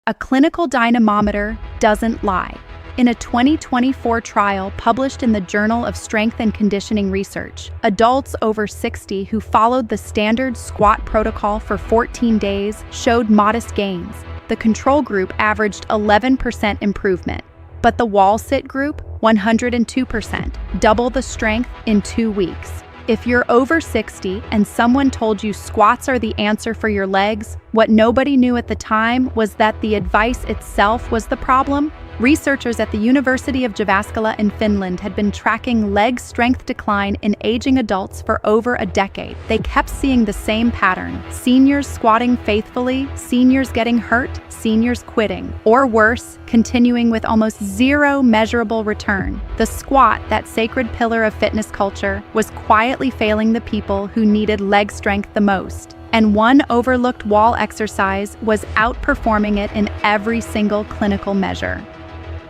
A clinical dynamometer doesn't lie. In a 2024 trial published in the Journal of Strength and Conditioning Research, adults over 60 who followed the standard squat protocol for 14 days showed modest gains. The control group averaged 11% improvement, but the wall sit group, 102%, double the strength in 2 weeks. If you're over 60 and someone told you squats are the answer for your legs, what nobody knew at the time was that the advice itself was the problem. Researchers at the University of Jyväskylä in Finland had been tracking leg strength decline in aging adults for over a decade. They kept seeing the same pattern: seniors squatting faithfully, seniors getting hurt, seniors quitting, or worse, continuing with almost zero measurable return. The squat, that sacred pillar of fitness culture, was quietly failing the people who needed leg strength the most. And one overlooked wall exercise was outperforming it in every single clinical measure.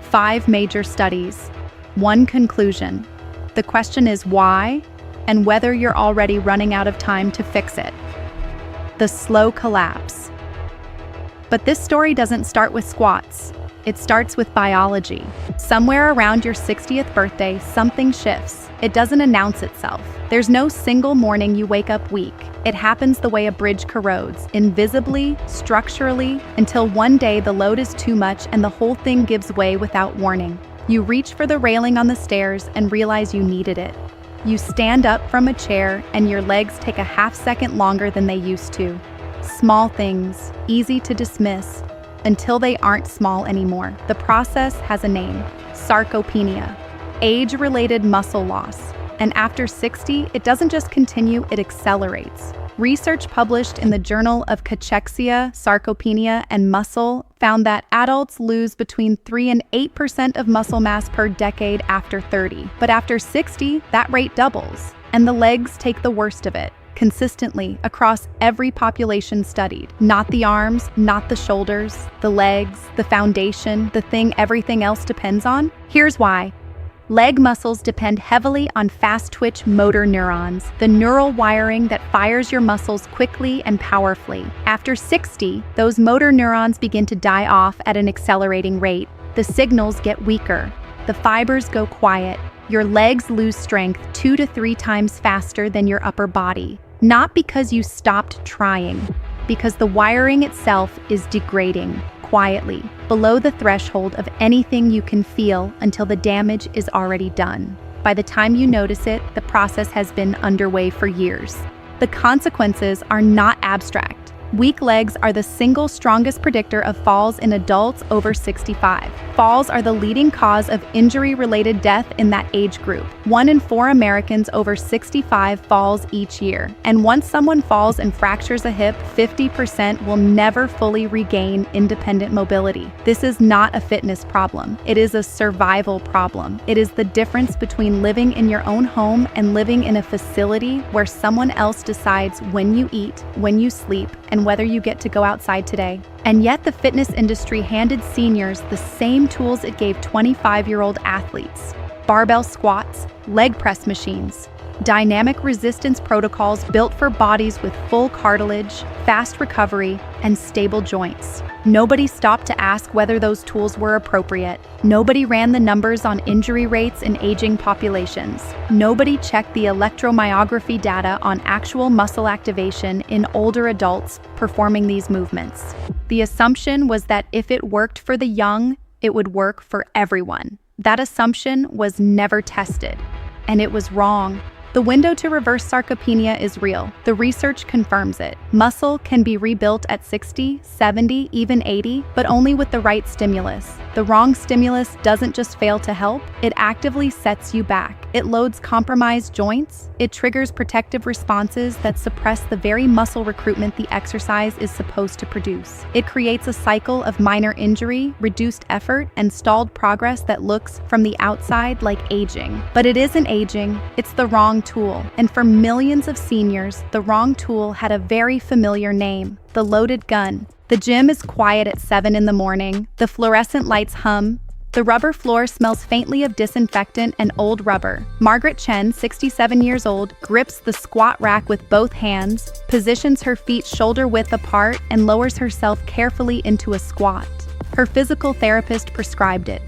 5 major studies, 1 conclusion. The question is why, and whether you're already running out of time to fix it. The slow collapse. But this story doesn't start with squats. It starts with biology. Somewhere around your 60th birthday, something shifts. It doesn't announce itself. There's no single morning you wake up weak. It happens the way a bridge corrodes, invisibly, structurally, until one day the load is too much and the whole thing gives way without warning. You reach for the railing on the stairs and realize you needed it. You stand up from a chair and your legs take a half-second longer than they used to. Small things, easy to dismiss, until they aren't small anymore. The process has a name: sarcopenia, age-related muscle loss. And after 60, it doesn't just continue, it accelerates. Research published in the Journal of Cachexia, Sarcopenia, and Muscle found that adults lose between 3 and 8% of muscle mass per decade after 30. But after 60, that rate doubles, and the legs take the worst of it, consistently across every population studied. Not the arms, not the shoulders, the legs, the foundation, the thing everything else depends on. Here's why. Leg muscles depend heavily on fast-twitch motor neurons, the neural wiring that fires your muscles quickly and powerfully. After 60, those motor neurons begin to die off at an accelerating rate. The signals get weaker. The fibers go quiet. Your legs lose strength 2 to 3 times faster than your upper body. Not because you stopped trying, because the wiring itself is degrading. Quietly, below the threshold of anything you can feel until the damage is already done. By the time you notice it, the process has been underway for years. The consequences are not abstract. Weak legs are the single strongest predictor of falls in adults over 65. Falls are the leading cause of injury-related death in that age group. 1 in 4 Americans over 65 falls each year. And once someone falls and fractures a hip, 50% will never fully regain independent mobility. This is not a fitness problem. It is a survival problem. It is the difference between living in your own home and living in a facility where someone else decides when you eat, when you sleep, and whether you get to go outside today. And yet the fitness industry handed seniors the same tools it gave 25-year-old athletes: barbell squats, leg press machines, dynamic resistance protocols built for bodies with full cartilage, fast recovery, and stable joints. Nobody stopped to ask whether those tools were appropriate. Nobody ran the numbers on injury rates in aging populations. Nobody checked the electromyography data on actual muscle activation in older adults performing these movements. The assumption was that if it worked for the young, it would work for everyone. That assumption was never tested, and it was wrong. The window to reverse sarcopenia is real. The research confirms it. Muscle can be rebuilt at 60, 70, even 80, but only with the right stimulus. The wrong stimulus doesn't just fail to help, it actively sets you back. It loads compromised joints. It triggers protective responses that suppress the very muscle recruitment the exercise is supposed to produce. It creates a cycle of minor injury, reduced effort, and stalled progress that looks, from the outside, like aging. But it isn't aging, it's the wrong tool. And for millions of seniors, the wrong tool had a very familiar name: the loaded gun. The gym is quiet at 7 in the morning. The fluorescent lights hum. The rubber floor smells faintly of disinfectant and old rubber. Margaret Chen, 67 years old, grips the squat rack with both hands, positions her feet shoulder-width apart, and lowers herself carefully into a squat. Her physical therapist prescribed it.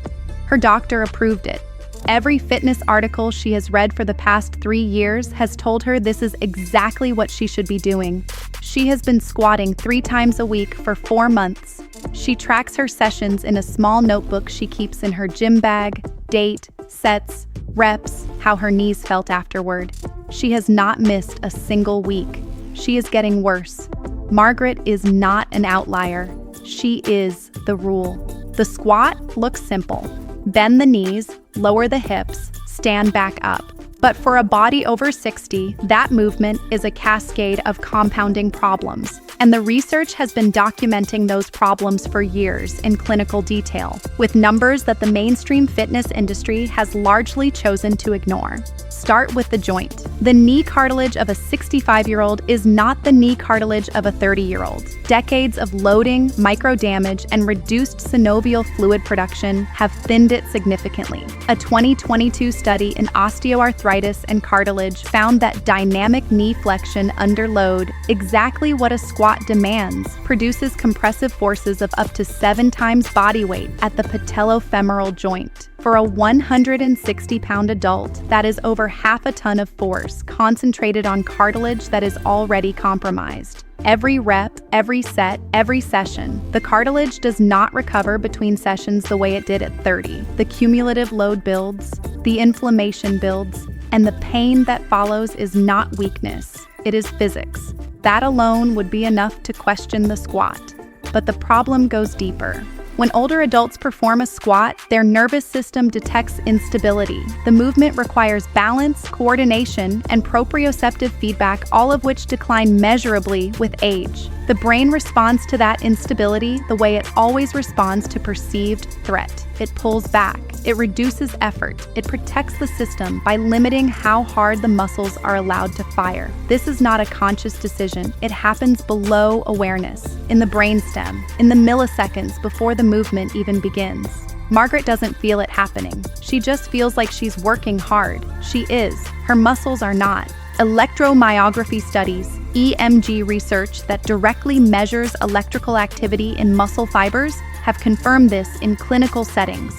Her doctor approved it. Every fitness article she has read for the past 3 years has told her this is exactly what she should be doing. She has been squatting 3 times a week for 4 months. She tracks her sessions in a small notebook she keeps in her gym bag, date, sets, reps, how her knees felt afterward. She has not missed a single week. She is getting worse. Margaret is not an outlier. She is the rule. The squat looks simple. Bend the knees, lower the hips, stand back up. But for a body over 60, that movement is a cascade of compounding problems. And the research has been documenting those problems for years in clinical detail, with numbers that the mainstream fitness industry has largely chosen to ignore. Start with the joint. The knee cartilage of a 65-year-old is not the knee cartilage of a 30-year-old. Decades of loading, micro-damage, and reduced synovial fluid production have thinned it significantly. A 2022 study in osteoarthritis and cartilage found that dynamic knee flexion under load, exactly what a squat demands, produces compressive forces of up to 7 times body weight at the patellofemoral joint. For a 160-pound adult, that is over half a ton of force concentrated on cartilage that is already compromised. Every rep, every set, every session, the cartilage does not recover between sessions the way it did at 30. The cumulative load builds, the inflammation builds, and the pain that follows is not weakness, it is physics. That alone would be enough to question the squat. But the problem goes deeper. When older adults perform a squat, their nervous system detects instability. The movement requires balance, coordination, and proprioceptive feedback, all of which decline measurably with age. The brain responds to that instability the way it always responds to perceived threat. It pulls back. It reduces effort. It protects the system by limiting how hard the muscles are allowed to fire. This is not a conscious decision. It happens below awareness, in the brainstem, in the milliseconds before the movement even begins. Margaret doesn't feel it happening. She just feels like she's working hard. She is. Her muscles are not. Electromyography studies, EMG research that directly measures electrical activity in muscle fibers, have confirmed this in clinical settings.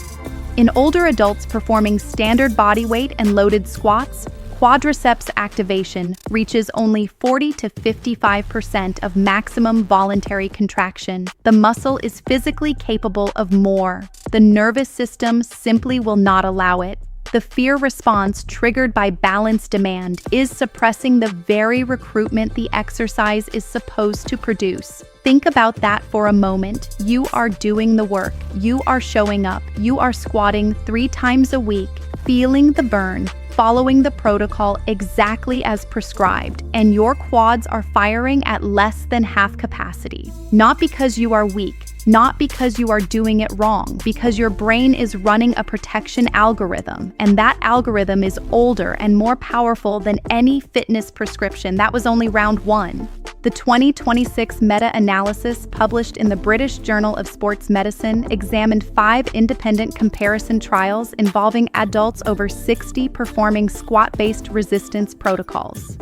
In older adults performing standard body weight and loaded squats, quadriceps activation reaches only 40 to 55% of maximum voluntary contraction. The muscle is physically capable of more. The nervous system simply will not allow it. The fear response triggered by balance demand is suppressing the very recruitment the exercise is supposed to produce. Think about that for a moment. You are doing the work. You are showing up. You are squatting 3 times a week, feeling the burn, following the protocol exactly as prescribed, and your quads are firing at less than half capacity. Not because you are weak, not because you are doing it wrong, because your brain is running a protection algorithm, and that algorithm is older and more powerful than any fitness prescription. That was only round 1. The 2026 meta-analysis published in the British Journal of Sports Medicine examined 5 independent comparison trials involving adults over 60 performing squat-based resistance protocols.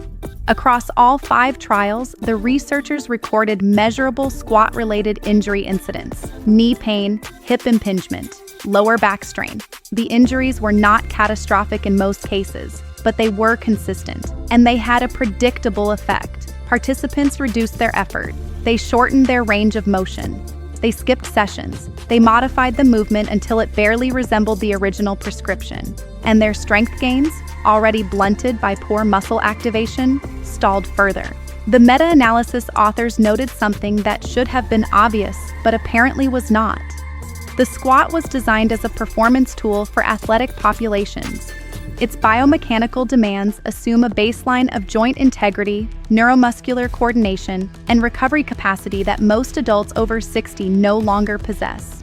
Across all 5 trials, the researchers recorded measurable squat-related injury incidents: knee pain, hip impingement, lower back strain. The injuries were not catastrophic in most cases, but they were consistent, and they had a predictable effect. Participants reduced their effort. They shortened their range of motion. They skipped sessions. They modified the movement until it barely resembled the original prescription. And their strength gains, already blunted by poor muscle activation, stalled further. The meta-analysis authors noted something that should have been obvious, but apparently was not. The squat was designed as a performance tool for athletic populations. Its biomechanical demands assume a baseline of joint integrity, neuromuscular coordination, and recovery capacity that most adults over 60 no longer possess.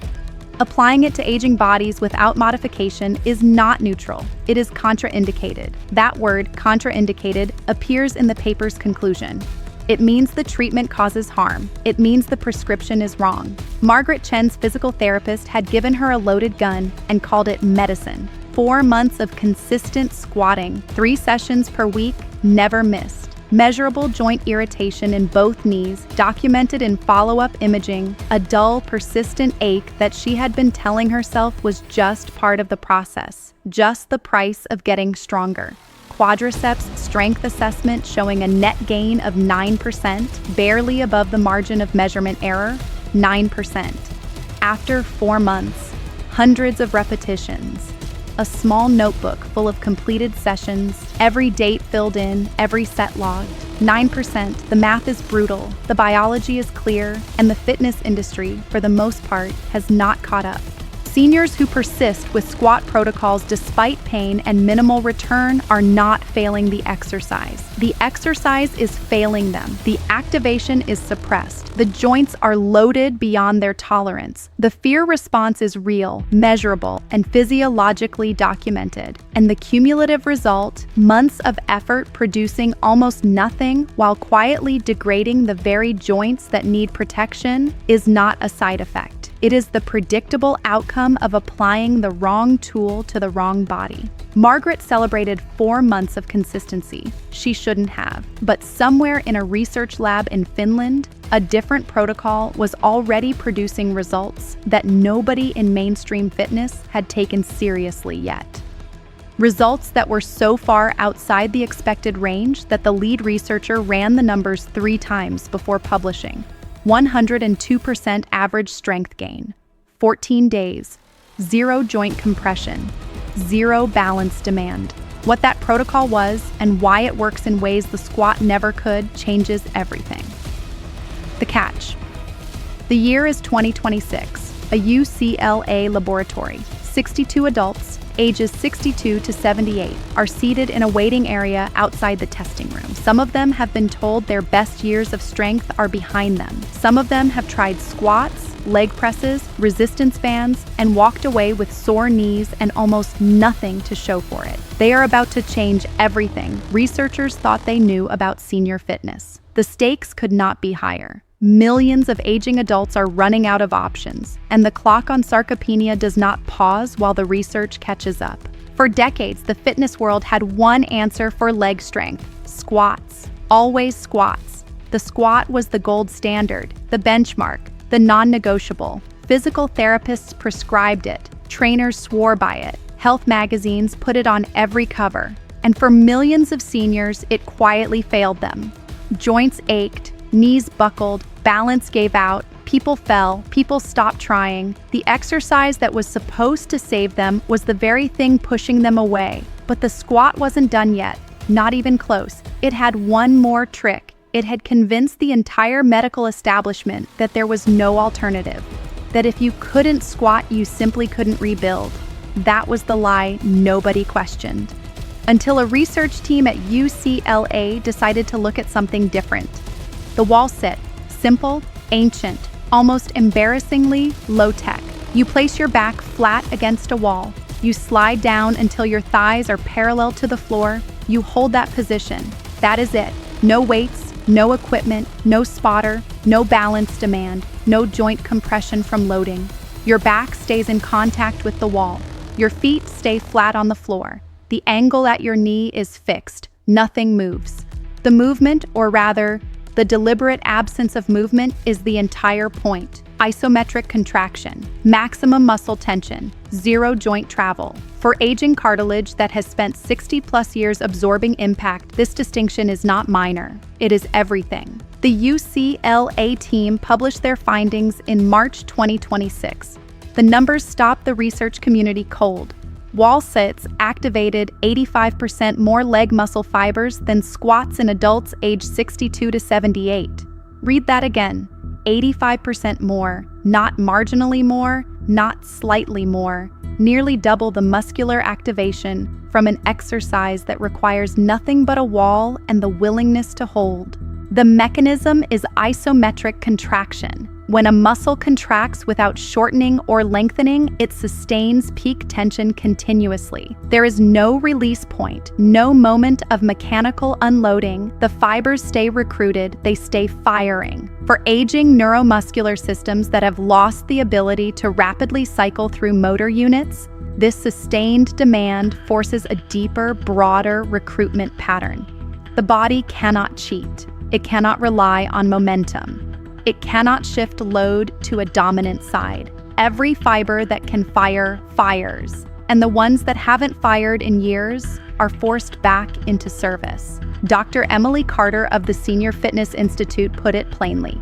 Applying it to aging bodies without modification is not neutral. It is contraindicated. That word, contraindicated, appears in the paper's conclusion. It means the treatment causes harm. It means the prescription is wrong. Margaret Chen's physical therapist had given her a loaded gun and called it medicine. 4 months of consistent squatting, 3 sessions per week, never missed. measurable joint irritation in both knees, documented in follow-up imaging, a dull, persistent ache that she had been telling herself was just part of the process, just the price of getting stronger. Quadriceps strength assessment showing a net gain of 9%, barely above the margin of measurement error, 9%. After 4 months, hundreds of repetitions, a small notebook full of completed sessions, every date filled in, every set logged. 9%, the math is brutal, the biology is clear, and the fitness industry, for the most part, has not caught up. Seniors who persist with squat protocols despite pain and minimal return are not failing the exercise. The exercise is failing them. The activation is suppressed. The joints are loaded beyond their tolerance. The fear response is real, measurable, and physiologically documented. And the cumulative result, months of effort producing almost nothing while quietly degrading the very joints that need protection, is not a side effect. It is the predictable outcome of applying the wrong tool to the wrong body. Margaret celebrated 4 months of consistency. She shouldn't have. But somewhere in a research lab in Finland, a different protocol was already producing results that nobody in mainstream fitness had taken seriously yet. Results that were so far outside the expected range that the lead researcher ran the numbers 3 times before publishing. 102% average strength gain, 14 days, 0 joint compression, 0 balance demand. What that protocol was and why it works in ways the squat never could changes everything. The catch. The year is 2026, a UCLA laboratory. 62 adults, ages 62 to 78, are seated in a waiting area outside the testing room. Some of them have been told their best years of strength are behind them. Some of them have tried squats, leg presses, resistance bands, and walked away with sore knees and almost nothing to show for it. They are about to change everything researchers thought they knew about senior fitness. The stakes could not be higher. Millions of aging adults are running out of options, and the clock on sarcopenia does not pause while the research catches up. For decades, the fitness world had one answer for leg strength: squats. Always squats. The squat was the gold standard, the benchmark, the non-negotiable. Physical therapists prescribed it, trainers swore by it, health magazines put it on every cover, and for millions of seniors, it quietly failed them. Joints ached, knees buckled, balance gave out, people fell, people stopped trying. The exercise that was supposed to save them was the very thing pushing them away. But the squat wasn't done yet, not even close. It had one more trick. It had convinced the entire medical establishment that there was no alternative, that if you couldn't squat, you simply couldn't rebuild. That was the lie nobody questioned. Until a research team at UCLA decided to look at something different. The wall sit, simple, ancient, almost embarrassingly low-tech. You place your back flat against a wall. You slide down until your thighs are parallel to the floor. You hold that position. That is it. No weights, no equipment, no spotter, no balance demand, no joint compression from loading. Your back stays in contact with the wall. Your feet stay flat on the floor. The angle at your knee is fixed. Nothing moves. The movement, or rather, the deliberate absence of movement, is the entire point. Isometric contraction, maximum muscle tension, 0 joint travel. For aging cartilage that has spent 60+ years absorbing impact, this distinction is not minor. It is everything. The UCLA team published their findings in March 2026. The numbers stopped the research community cold. Wall sits activated 85% more leg muscle fibers than squats in adults aged 62 to 78. Read that again. 85% more, not marginally more, not slightly more. Nearly double the muscular activation from an exercise that requires nothing but a wall and the willingness to hold. The mechanism is isometric contraction. When a muscle contracts without shortening or lengthening, it sustains peak tension continuously. There is no release point, no moment of mechanical unloading. The fibers stay recruited, they stay firing. For aging neuromuscular systems that have lost the ability to rapidly cycle through motor units, this sustained demand forces a deeper, broader recruitment pattern. The body cannot cheat. It cannot rely on momentum. It cannot shift load to a dominant side. Every fiber that can fire, fires. And the ones that haven't fired in years are forced back into service. Dr. Emily Carter of the Senior Fitness Institute put it plainly.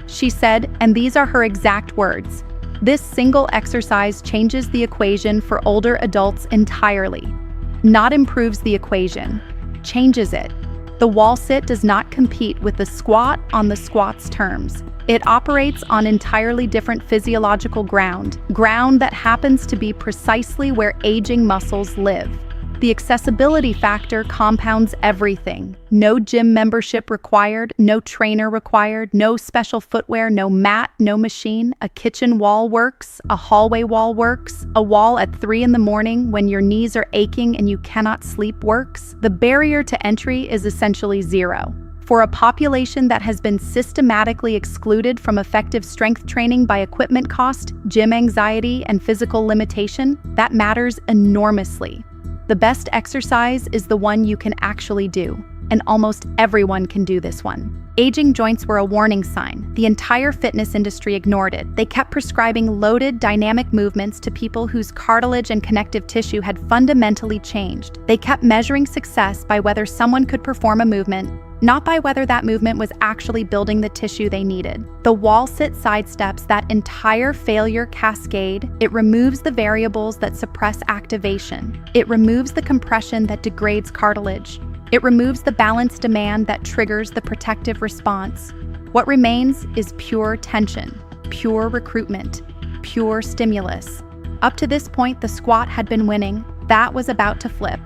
She said, and these are her exact words, "This single exercise changes the equation for older adults entirely. Not improves the equation, changes it. The wall sit does not compete with the squat on the squat's terms. It operates on entirely different physiological ground that happens to be precisely where aging muscles live. The accessibility factor compounds everything. No gym membership required, no trainer required, no special footwear, no mat, no machine. A kitchen wall works, a hallway wall works, a wall at 3 in the morning when your knees are aching and you cannot sleep works. The barrier to entry is essentially zero. For a population that has been systematically excluded from effective strength training by equipment cost, gym anxiety, and physical limitation, that matters enormously. The best exercise is the one you can actually do, and almost everyone can do this one. Aging joints were a warning sign. The entire fitness industry ignored it. They kept prescribing loaded, dynamic movements to people whose cartilage and connective tissue had fundamentally changed. They kept measuring success by whether someone could perform a movement, not by whether that movement was actually building the tissue they needed. The wall sit sidesteps that entire failure cascade. It removes the variables that suppress activation. It removes the compression that degrades cartilage. It removes the balance demand that triggers the protective response. What remains is pure tension, pure recruitment, pure stimulus. Up to this point, the squat had been winning. That was about to flip.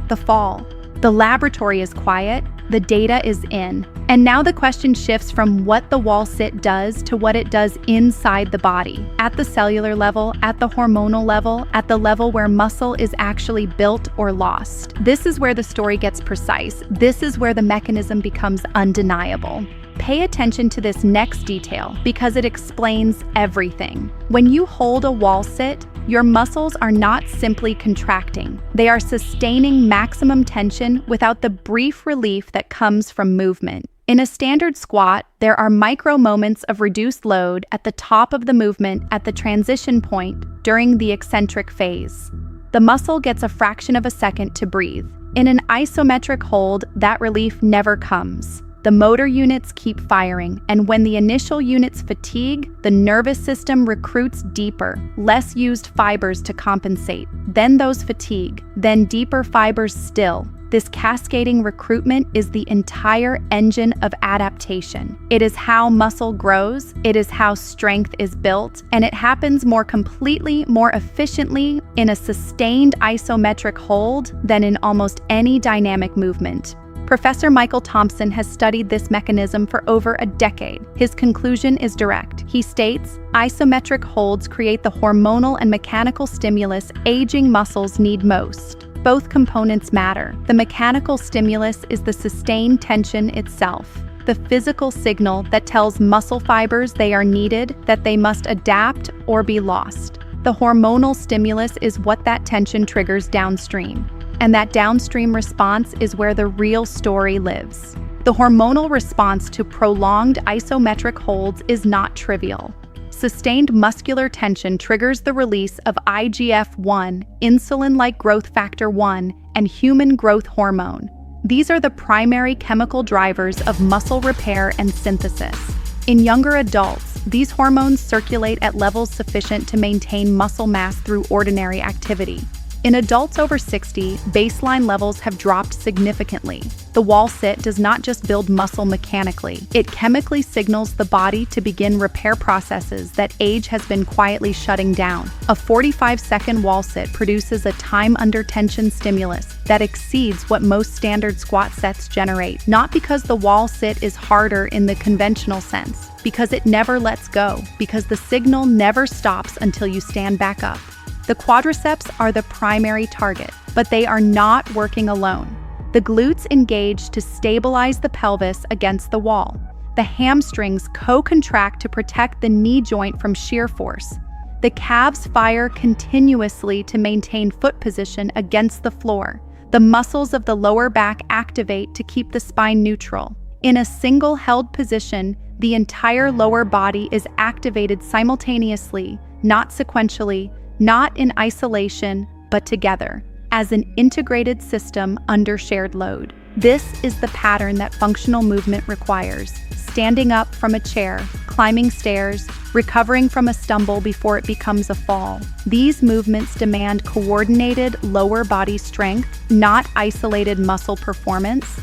The fall. The laboratory is quiet. The data is in. And now the question shifts from what the wall sit does to what it does inside the body, at the cellular level, at the hormonal level, at the level where muscle is actually built or lost. This is where the story gets precise. This is where the mechanism becomes undeniable. Pay attention to this next detail because it explains everything. When you hold a wall sit, your muscles are not simply contracting. They are sustaining maximum tension without the brief relief that comes from movement. In a standard squat, there are micro moments of reduced load at the top of the movement at the transition point during the eccentric phase. The muscle gets a fraction of a second to breathe. In an isometric hold, that relief never comes. The motor units keep firing, and when the initial units fatigue, the nervous system recruits deeper, less used fibers to compensate. Then those fatigue, then deeper fibers still. This cascading recruitment is the entire engine of adaptation. It is how muscle grows, it is how strength is built, and it happens more completely, more efficiently in a sustained isometric hold than in almost any dynamic movement. Professor Michael Thompson has studied this mechanism for over a decade. His conclusion is direct. He states, isometric holds create the hormonal and mechanical stimulus aging muscles need most. Both components matter. The mechanical stimulus is the sustained tension itself, the physical signal that tells muscle fibers they are needed, that they must adapt or be lost. The hormonal stimulus is what that tension triggers downstream. And that downstream response is where the real story lives. The hormonal response to prolonged isometric holds is not trivial. Sustained muscular tension triggers the release of IGF-1, insulin-like growth factor 1, and human growth hormone. These are the primary chemical drivers of muscle repair and synthesis. In younger adults, these hormones circulate at levels sufficient to maintain muscle mass through ordinary activity. In adults over 60, baseline levels have dropped significantly. The wall sit does not just build muscle mechanically, it chemically signals the body to begin repair processes that age has been quietly shutting down. A 45-second wall sit produces a time under tension stimulus that exceeds what most standard squat sets generate, not because the wall sit is harder in the conventional sense, because it never lets go, because the signal never stops until you stand back up. The quadriceps are the primary target, but they are not working alone. The glutes engage to stabilize the pelvis against the wall. The hamstrings co-contract to protect the knee joint from shear force. The calves fire continuously to maintain foot position against the floor. The muscles of the lower back activate to keep the spine neutral. In a single held position, the entire lower body is activated simultaneously, not sequentially, not in isolation, but together, as an integrated system under shared load. This is the pattern that functional movement requires: standing up from a chair, climbing stairs, recovering from a stumble before it becomes a fall. These movements demand coordinated lower body strength, not isolated muscle performance.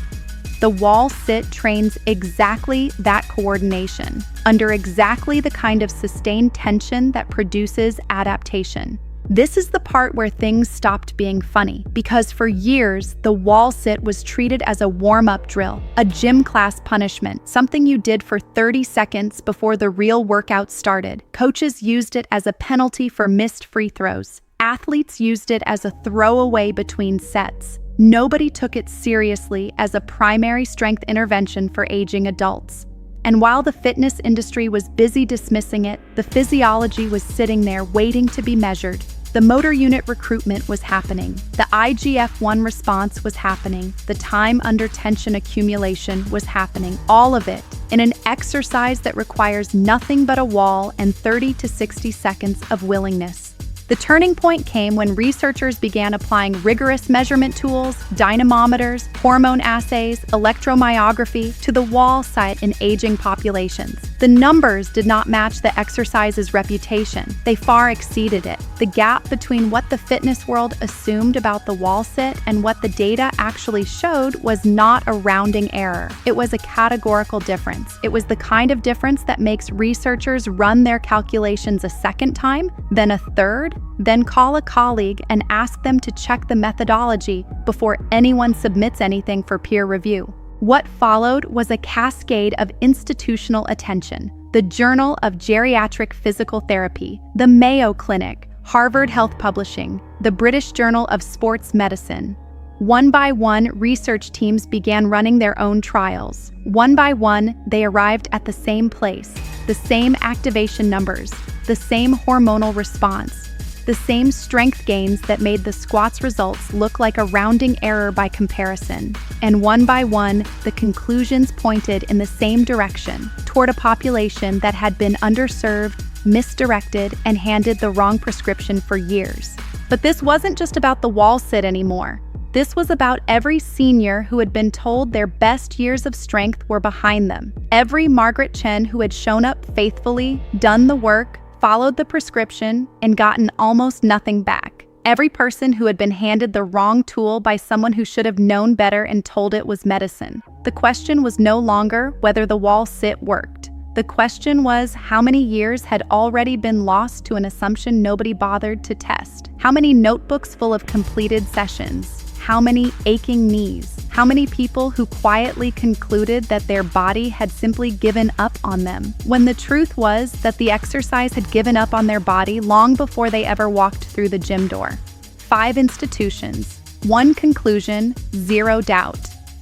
The wall sit trains exactly that coordination, under exactly the kind of sustained tension that produces adaptation. This is the part where things stopped being funny, because for years, the wall sit was treated as a warm-up drill, a gym class punishment, something you did for 30 seconds before the real workout started. Coaches used it as a penalty for missed free throws. Athletes used it as a throwaway between sets. Nobody took it seriously as a primary strength intervention for aging adults. And while the fitness industry was busy dismissing it, the physiology was sitting there waiting to be measured. The motor unit recruitment was happening. The IGF-1 response was happening. The time under tension accumulation was happening. All of it in an exercise that requires nothing but a wall and 30 to 60 seconds of willingness. The turning point came when researchers began applying rigorous measurement tools, dynamometers, hormone assays, electromyography to the wall site in aging populations. The numbers did not match the exercise's reputation. They far exceeded it. The gap between what the fitness world assumed about the wall sit and what the data actually showed was not a rounding error. It was a categorical difference. It was the kind of difference that makes researchers run their calculations a second time, then a third, then call a colleague and ask them to check the methodology before anyone submits anything for peer review. What followed was a cascade of institutional attention: the Journal of Geriatric Physical Therapy, the Mayo Clinic, Harvard Health Publishing, the British Journal of Sports Medicine. One by one, research teams began running their own trials. One by one, they arrived at the same place, the same activation numbers, the same hormonal response, the same strength gains that made the squats results look like a rounding error by comparison. And one by one, the conclusions pointed in the same direction, toward a population that had been underserved, misdirected, and handed the wrong prescription for years. But this wasn't just about the wall sit anymore. This was about every senior who had been told their best years of strength were behind them. Every Margaret Chen who had shown up faithfully, done the work, followed the prescription, and gotten almost nothing back. Every person who had been handed the wrong tool by someone who should have known better and told it was medicine. The question was no longer whether the wall sit worked. The question was how many years had already been lost to an assumption nobody bothered to test. How many notebooks full of completed sessions? How many aching knees? How many people who quietly concluded that their body had simply given up on them, when the truth was that the exercise had given up on their body long before they ever walked through the gym door? 5 institutions, 1 conclusion, 0 doubt.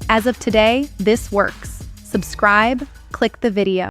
As of today, this works. Subscribe, click the video.